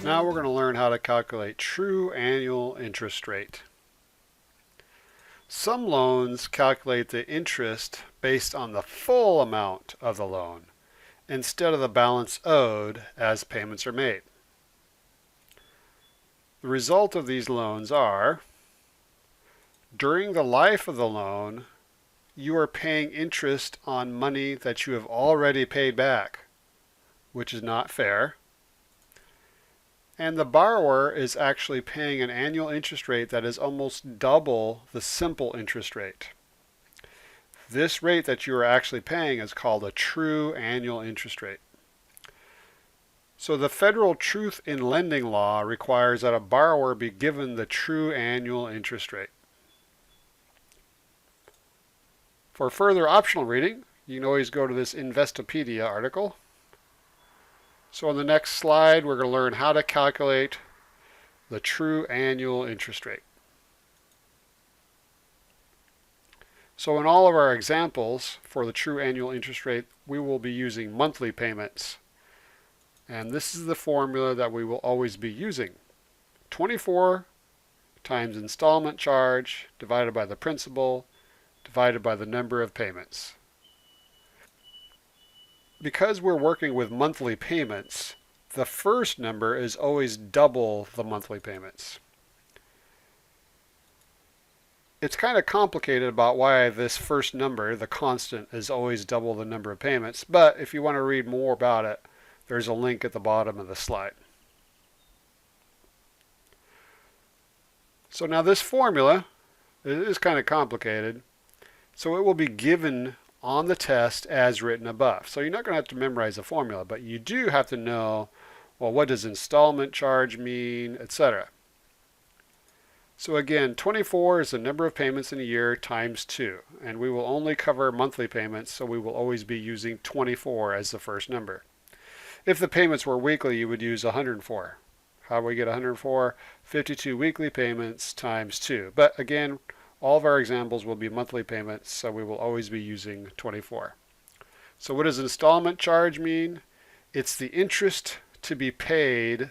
Now we're going to learn how to calculate true annual interest rate. Some loans calculate the interest based on the full amount of the loan instead of the balance owed as payments are made. The result of these loans are, during the life of the loan, you are paying interest on money that you have already paid back, which is not fair. And the borrower is actually paying an annual interest rate that is almost double the simple interest rate. This rate that you are actually paying is called a true annual interest rate. So the Federal Truth in Lending Law requires that a borrower be given the true annual interest rate. For further optional reading, you can always go to this Investopedia article. So on the next slide, we're going to learn how to calculate the true annual interest rate. So in all of our examples for the true annual interest rate, we will be using monthly payments. And this is the formula that we will always be using. 24 times installment charge divided by the principal divided by the number of payments. Because we're working with monthly payments, the first number is always double the monthly payments. It's kind of complicated about why this first number, the constant, is always double the number of payments, but if you want to read more about it, there's a link at the bottom of the slide. So now this formula is kind of complicated, so it will be given on the test as written above. So you're not going to have to memorize the formula, but you do have to know, well, what does installment charge mean, etc. So again, 24 is the number of payments in a year times 2, and we will only cover monthly payments, so we will always be using 24 as the first number. If the payments were weekly, you would use 104. How do we get 104? 52 weekly payments times 2. But again, all of our examples will be monthly payments, so we will always be using 24. So what does installment charge mean? It's the interest to be paid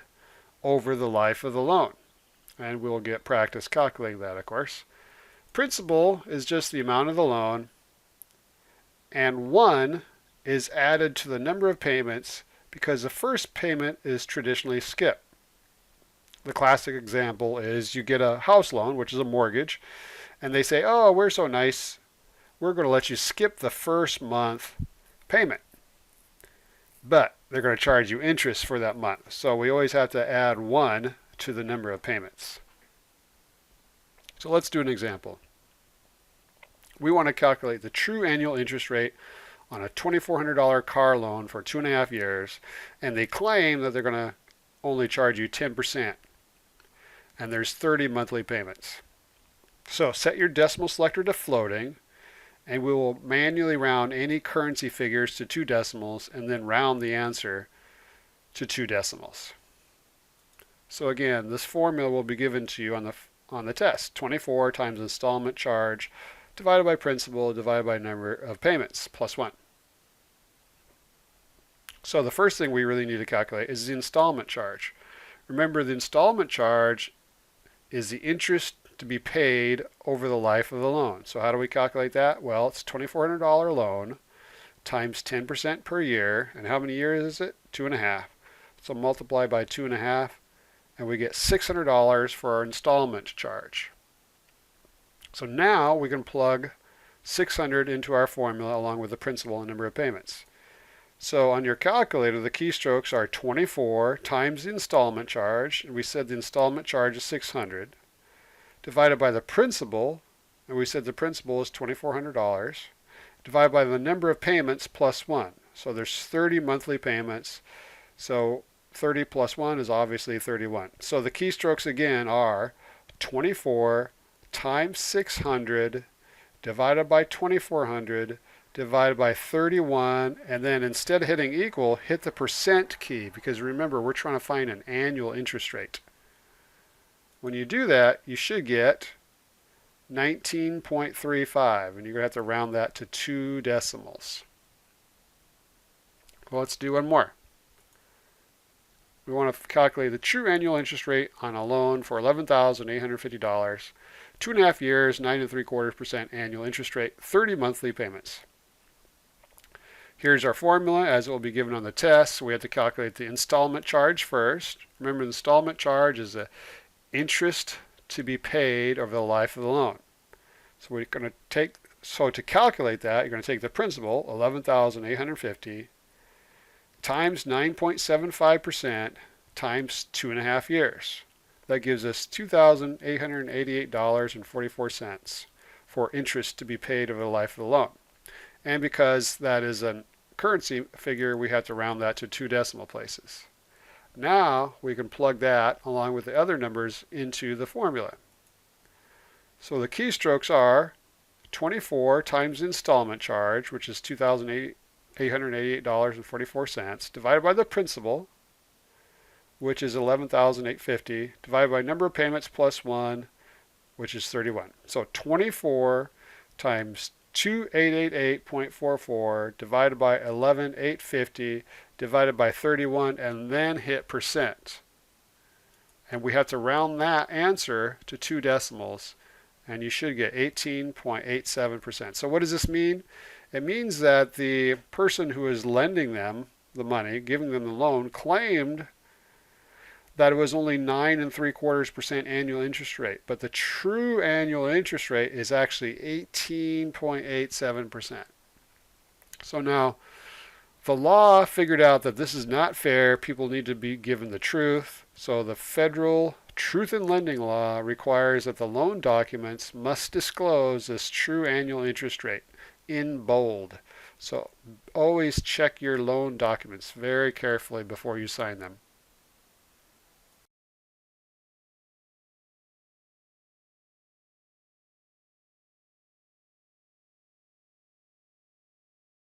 over the life of the loan. And we'll get practice calculating that, of course. Principal is just the amount of the loan, and 1 is added to the number of payments because the first payment is traditionally skipped. The classic example is you get a house loan, which is a mortgage, and they say, oh, we're so nice, we're going to let you skip the first month payment. But they're going to charge you interest for that month. So we always have to add 1 to the number of payments. So let's do an example. We want to calculate the true annual interest rate on a $2,400 car loan for 2.5 years, and they claim that they're going to only charge you 10%. And there's 30 monthly payments. So set your decimal selector to floating, and we will manually round any currency figures to 2 decimals and then round the answer to 2 decimals. So again, this formula will be given to you on the test. 24 times installment charge divided by principal divided by number of payments plus 1. So the first thing we really need to calculate is the installment charge. Remember, the installment charge is the interest to be paid over the life of the loan. So how do we calculate that? Well, it's a $2,400 loan times 10% per year. And how many years is it? 2.5. So multiply by 2.5, and we get $600 for our installment charge. So now we can plug 600 into our formula along with the principal and number of payments. So on your calculator, the keystrokes are 24 times the installment charge, and we said the installment charge is 600, divided by the principal, and we said the principal is $2,400, divided by the number of payments plus 1. So there's 30 monthly payments, so 30 plus 1 is obviously 31. So the keystrokes again are 24 times 600 divided by 2,400 divided by 31, and then instead of hitting equal, hit the percent key, because remember, we're trying to find an annual interest rate. When you do that, you should get 19.35, and you're going to have to round that to 2 decimals. Well, let's do one more. We want to calculate the true annual interest rate on a loan for $11,850, 2.5 years, 9.75% annual interest rate, 30 monthly payments. Here's our formula as it will be given on the test. So we have to calculate the installment charge first. Remember, the installment charge is the interest to be paid over the life of the loan. So we're going to to calculate that, you're going to take the principal, $11,850, times 9.75% times 2.5 years. That gives us $2,888.44 for interest to be paid over the life of the loan. And because that is a currency figure, we have to round that to 2 decimal places. Now we can plug that along with the other numbers into the formula. So the keystrokes are 24 times installment charge, which is $2,888.44, divided by the principal, which is $11,850, divided by number of payments plus 1, which is 31. So 24 times 2,888.44 divided by 11,850 divided by 31, and then hit percent. And we have to round that answer to 2 decimals, and you should get 18.87%. So what does this mean? It means that the person who is lending them the money, giving them the loan, claimed that it was only 9.75% annual interest rate, but the true annual interest rate is actually 18.87%. So now the law figured out that this is not fair. People need to be given the truth. So the federal Truth in Lending Law requires that the loan documents must disclose this true annual interest rate in bold. So always check your loan documents very carefully before you sign them.